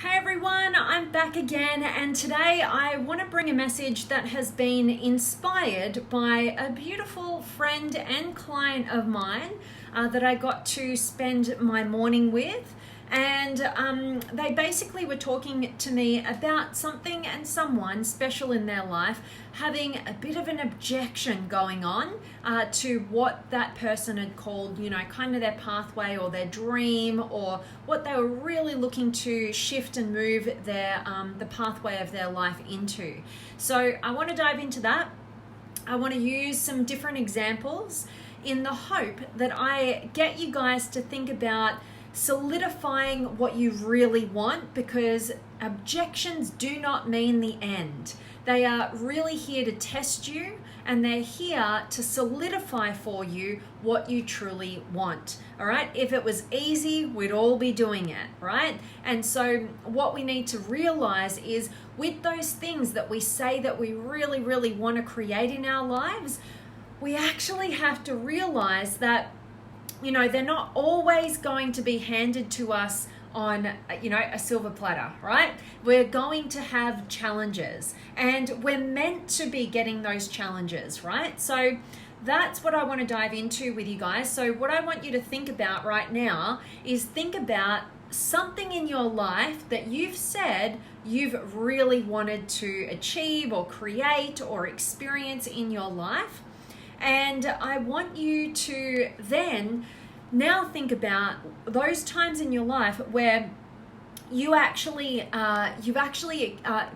Hey everyone, I'm back again, and today I want to bring a message that has been inspired by a beautiful friend and client of mine that I got to spend my morning with. And they basically were talking to me about something and someone special in their life having a bit of an objection going on to what that person had called, kind of their pathway or their dream, or what they were really looking to shift and move their the pathway of their life into. So I want to dive into that. I want to use some different examples in the hope that I get you guys to think about solidifying what you really want, because objections do not mean the end. They are really here to test you, and they're here to solidify for you what you truly want. All right, if it was easy, we'd all be doing it, right? And so what we need to realize is, with those things that we say that we really, really want to create in our lives, we actually have to realize that they're not always going to be handed to us on, a silver platter, right? We're going to have challenges, and we're meant to be getting those challenges, right? So that's what I want to dive into with you guys. So what I want you to think about right now is think about something in your life that you've said you've really wanted to achieve or create or experience in your life. And I want you to then now think about those times in your life where you've actually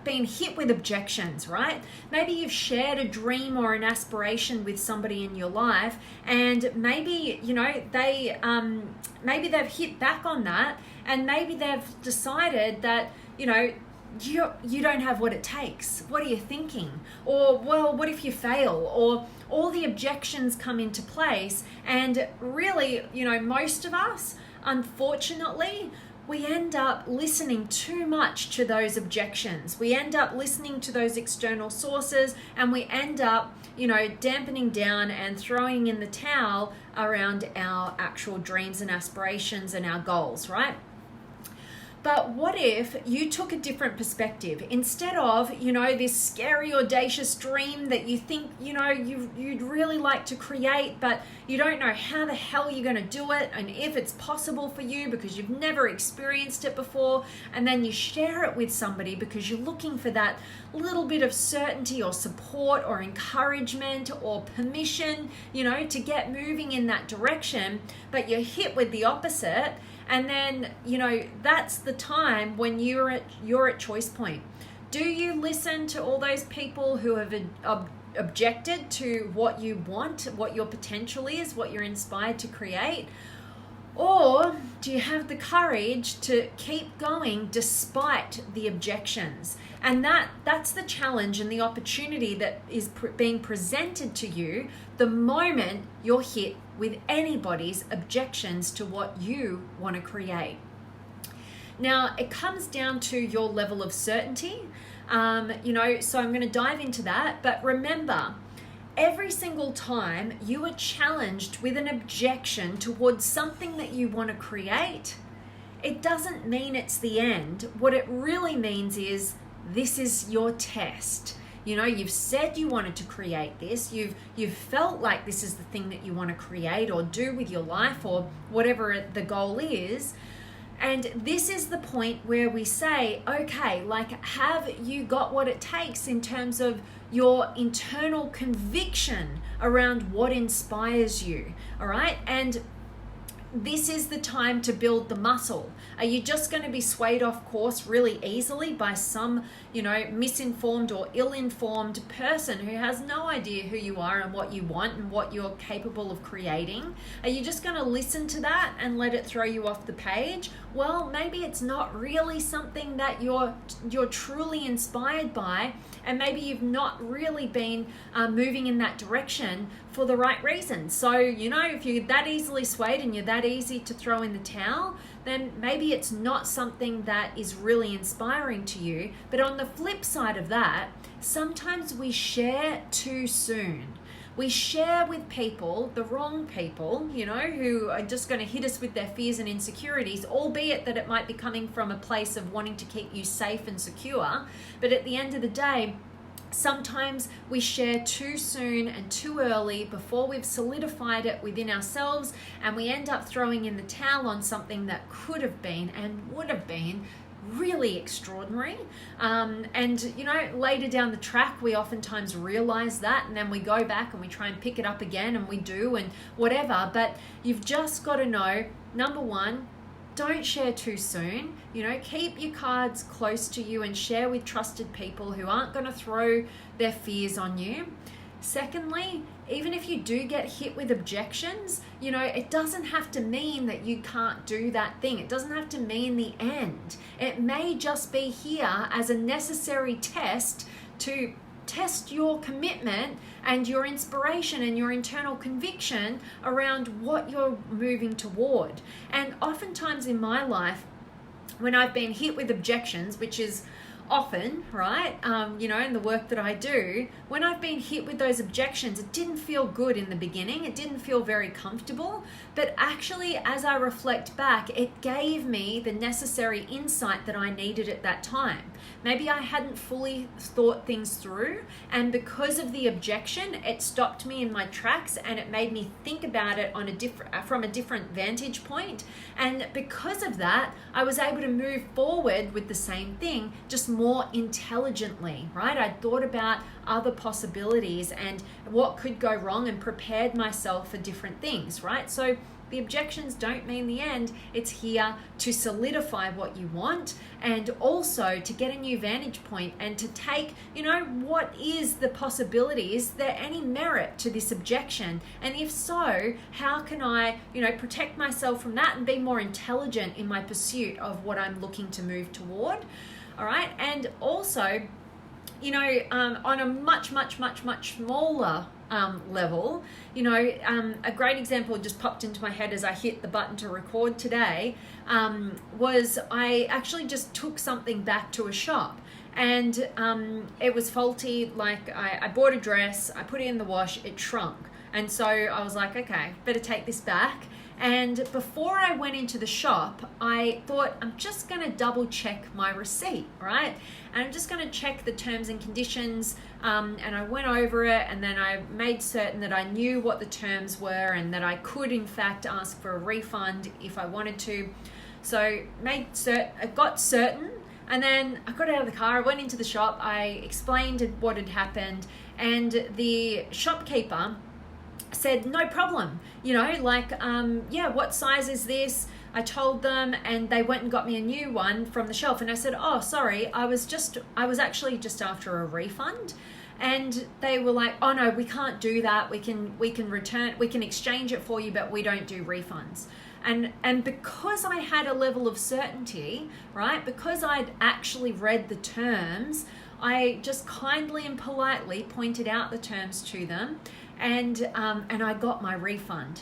been hit with objections, right? Maybe you've shared a dream or an aspiration with somebody in your life, and maybe maybe they've hit back on that, and maybe they've decided that you don't have what it takes. What are you thinking? Or, well, what if you fail? Or all the objections come into place. And really, most of us, unfortunately, we end up listening too much to those objections. We end up listening to those external sources, and we end up, dampening down and throwing in the towel around our actual dreams and aspirations and our goals, right? But what if you took a different perspective? Instead of, this scary, audacious dream that you think, you'd really like to create, but you don't know how the hell you're going to do it and if it's possible for you because you've never experienced it before, and then you share it with somebody because you're looking for that little bit of certainty or support or encouragement or permission, to get moving in that direction, but you're hit with the opposite. And then, that's the time when you're at choice point. Do you listen to all those people who have objected to what you want, what your potential is, what you're inspired to create? Or do you have the courage to keep going despite the objections? And that's the challenge and the opportunity that is being presented to you the moment you're hit with anybody's objections to what you want to create. Now, it comes down to your level of certainty, so I'm going to dive into that. But remember, every single time you are challenged with an objection towards something that you want to create, it doesn't mean it's the end. What it really means is this is your test. You've said you wanted to create this. You've felt like this is the thing that you want to create or do with your life or whatever the goal is. And this is the point where we say, okay, have you got what it takes in terms of your internal conviction around what inspires you? All right. And this is the time to build the muscle. Are you just going to be swayed off course really easily by some, misinformed or ill-informed person who has no idea who you are and what you want and what you're capable of creating? Are you just going to listen to that and let it throw you off the page? Well, maybe it's not really something that you're truly inspired by, and maybe you've not really been moving in that direction for the right reasons. So, if you're that easily swayed and you're that easy to throw in the towel, then maybe it's not something that is really inspiring to you. But on the flip side of that, sometimes we share too soon. we share with people, the wrong people, who are just going to hit us with their fears and insecurities, albeit that it might be coming from a place of wanting to keep you safe and secure. But at the end of the day, sometimes we share too soon and too early before we've solidified it within ourselves, and we end up throwing in the towel on something that could have been and would have been really extraordinary. Later down the track, we oftentimes realize that, and then we go back and we try and pick it up again, and we do, and whatever. But you've just got to know, number one, don't share too soon. Keep your cards close to you and share with trusted people who aren't going to throw their fears on you. Secondly, even if you do get hit with objections, it doesn't have to mean that you can't do that thing. It doesn't have to mean the end. It may just be here as a necessary test to test your commitment and your inspiration and your internal conviction around what you're moving toward. And oftentimes in my life, when I've been hit with objections, which is often, right, in the work that I do, when I've been hit with those objections, it didn't feel good in the beginning. It didn't feel very comfortable. But actually, as I reflect back, it gave me the necessary insight that I needed at that time. Maybe I hadn't fully thought things through, and because of the objection, it stopped me in my tracks, and it made me think about it from a different vantage point. And because of that, I was able to move forward with the same thing, just more intelligently, right? I thought about other possibilities and what could go wrong and prepared myself for different things, right? So the objections don't mean the end. It's here to solidify what you want, and also to get a new vantage point and to take, what is the possibility? Is there any merit to this objection? And if so, how can I, protect myself from that and be more intelligent in my pursuit of what I'm looking to move toward? All right. And also, on a much, much, much, much smaller level, a great example just popped into my head as I hit the button to record today, was I actually just took something back to a shop, and it was faulty. Like I bought a dress, I put it in the wash, it shrunk. And so I was like, okay, better take this back. And before I went into the shop, I thought, I'm just going to double check my receipt, right? And I'm just going to check the terms and conditions. And I went over it, and then I made certain that I knew what the terms were and that I could, in fact, ask for a refund if I wanted to. So I got certain, and then I got out of the car, I went into the shop, I explained what had happened, and the shopkeeper said, no problem, what size is this? I told them, and they went and got me a new one from the shelf. And I said, oh, sorry, I was actually just after a refund. And they were like, oh no, we can't do that. We can exchange it for you, but we don't do refunds. And because I had a level of certainty, right? Because I'd actually read the terms, I just kindly and politely pointed out the terms to them, and I got my refund,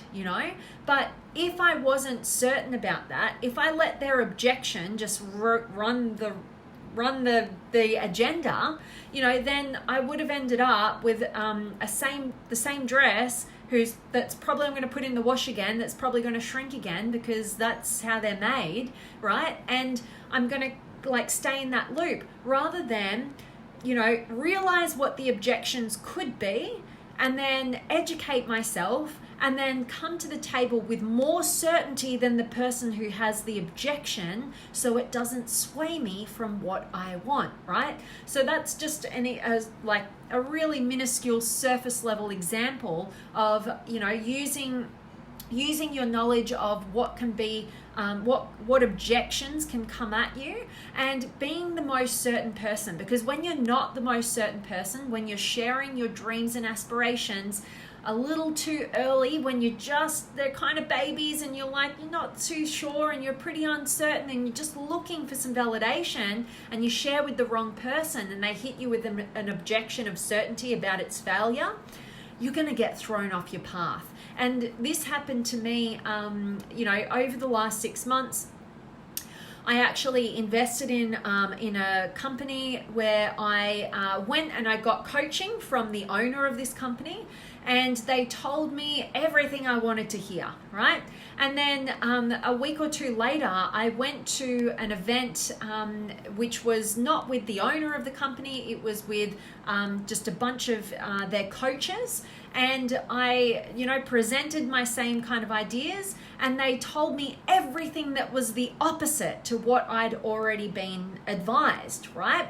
But if I wasn't certain about that, if I let their objection just run the agenda, then I would have ended up with the same dress that's probably I'm going to put in the wash again, that's probably going to shrink again because that's how they're made, right? And I'm going to stay in that loop rather than, realize what the objections could be, and then educate myself, and then come to the table with more certainty than the person who has the objection, so it doesn't sway me from what I want, right? So that's just a really minuscule surface level example of, using your knowledge of what can be, what objections can come at you, and being the most certain person. Because when you're not the most certain person, when you're sharing your dreams and aspirations a little too early, when they're kind of babies and you're not too sure and you're pretty uncertain and you're just looking for some validation, and you share with the wrong person and they hit you with an objection of certainty about its failure, you're going to get thrown off your path. And this happened to me, over the last 6 months. I actually invested in a company where I went and I got coaching from the owner of this company. and they told me everything I wanted to hear, right? And then a week or two later, I went to an event which was not with the owner of the company. It was with just a bunch of their coaches. And I, presented my same kind of ideas, and they told me everything that was the opposite to what I'd already been advised, right?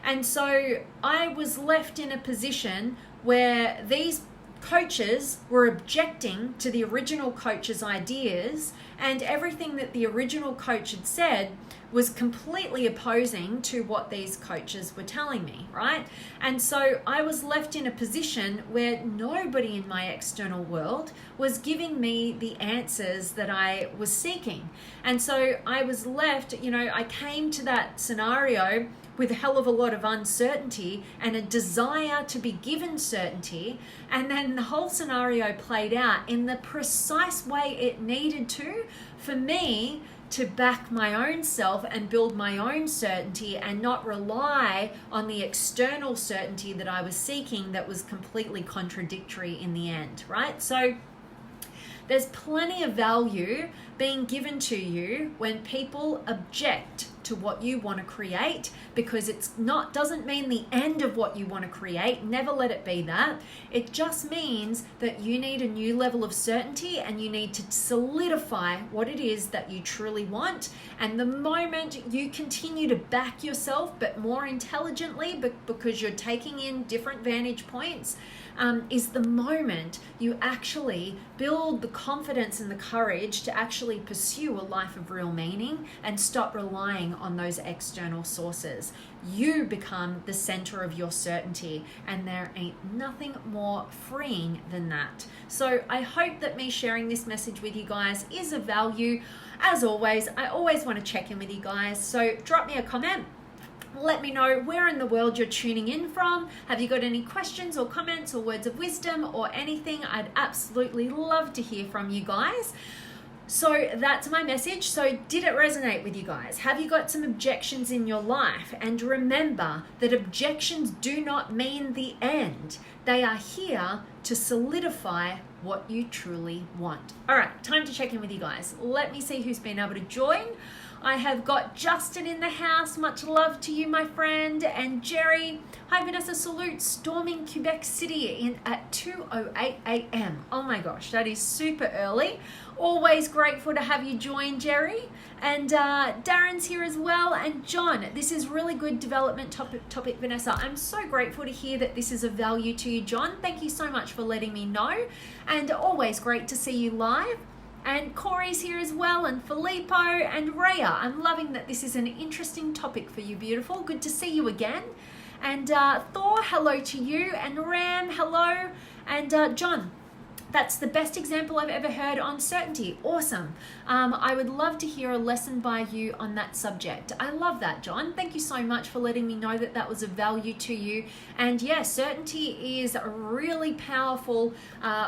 And so I was left in a position where these coaches were objecting to the original coach's ideas, and everything that the original coach had said was completely opposing to what these coaches were telling me, right? And so I was left in a position where nobody in my external world was giving me the answers that I was seeking. And so I was left, I came to that scenario with a hell of a lot of uncertainty and a desire to be given certainty. And then the whole scenario played out in the precise way it needed to for me to back my own self and build my own certainty and not rely on the external certainty that I was seeking that was completely contradictory in the end, right? So there's plenty of value being given to you when people object to what you want to create, because doesn't mean the end of what you want to create. Never let it be that. It just means that you need a new level of certainty and you need to solidify what it is that you truly want. And the moment you continue to back yourself, but more intelligently, because you're taking in different vantage points, is the moment you actually build the confidence and the courage to actually pursue a life of real meaning and stop relying on those external sources. You become the center of your certainty, and there ain't nothing more freeing than that. So I hope that me sharing this message with you guys is of value. As always, I always want to check in with you guys, so drop me a comment. Let me know where in the world you're tuning in from. Have you got any questions or comments or words of wisdom or anything? I'd absolutely love to hear from you guys. So that's my message. So did it resonate with you guys? Have you got some objections in your life? And remember that objections do not mean the end. They are here to solidify what you truly want. All right, time to check in with you guys. Let me see who's been able to join. I have got Justin in the house. Much love to you, my friend. And Jerry. Hi, Vanessa. Salute. Storming Quebec City at 2:08 a.m. Oh my gosh, that is super early. Always grateful to have you join, Jerry. And Darren's here as well. And John, this is really good development topic, Vanessa. I'm so grateful to hear that this is of value to you, John. Thank you so much for letting me know. And always great to see you live. And Corey's here as well, and Filippo and Rhea. I'm loving that this is an interesting topic for you, beautiful. Good to see you again. And Thor, hello to you. And Ram, hello. And John, that's the best example I've ever heard on certainty. Awesome. I would love to hear a lesson by you on that subject. I love that, John. Thank you so much for letting me know that that was of value to you. And yeah, certainty is a really powerful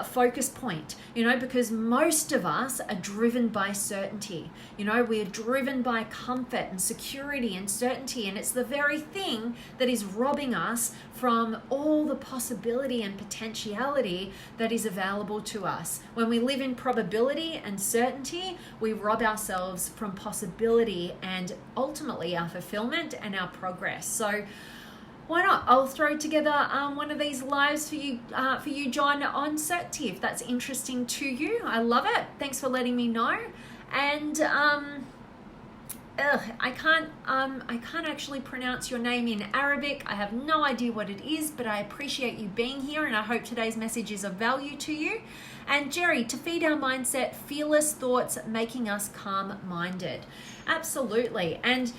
focus point, because most of us are driven by certainty. We're driven by comfort and security and certainty, and it's the very thing that is robbing us from all the possibility and potentiality that is available to us. When we live in probability and certainty, we rob ourselves from possibility and ultimately our fulfillment and our progress. So why not? I'll throw together one of these lives for you, John, on certainty, if that's interesting to you. I love it. Thanks for letting me know. And I can't actually pronounce your name in Arabic. I have no idea what it is, but I appreciate you being here, and I hope today's message is of value to you. And Jerry, to feed our mindset, fearless thoughts making us calm-minded. Absolutely. And,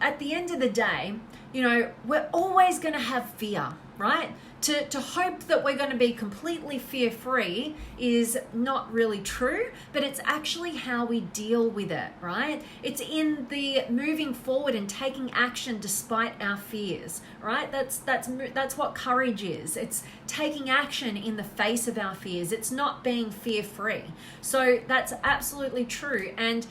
at the end of the day, we're always going to have fear, right? To hope that we're going to be completely fear-free is not really true, but it's actually how we deal with it, right? It's in the moving forward and taking action despite our fears, right? That's what courage is. It's taking action in the face of our fears. It's not being fear-free. So that's absolutely true. And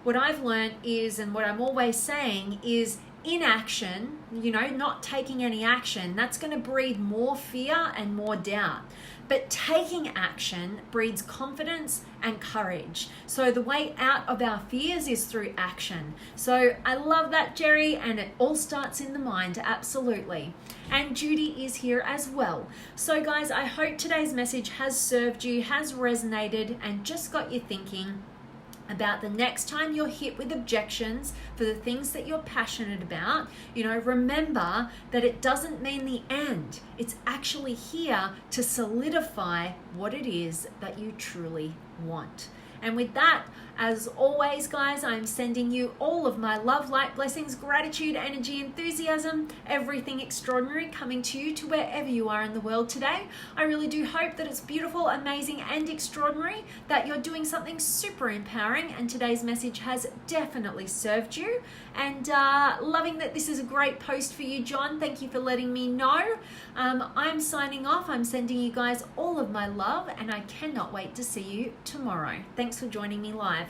what I've learned is, and what I'm always saying is, inaction, not taking any action, that's going to breed more fear and more doubt. But taking action breeds confidence and courage. So the way out of our fears is through action. So I love that, Jerry, and it all starts in the mind, absolutely. And Judy is here as well. So guys, I hope today's message has served you, has resonated, and just got you thinking about the next time you're hit with objections for the things that you're passionate about. Remember that it doesn't mean the end. It's actually here to solidify what it is that you truly want. And with that, as always, guys, I'm sending you all of my love, light, blessings, gratitude, energy, enthusiasm, everything extraordinary coming to you to wherever you are in the world today. I really do hope that it's beautiful, amazing, and extraordinary, that you're doing something super empowering, and today's message has definitely served you. And loving that this is a great post for you, John. Thank you for letting me know. I'm signing off. I'm sending you guys all of my love, and I cannot wait to see you tomorrow. Thanks for joining me live.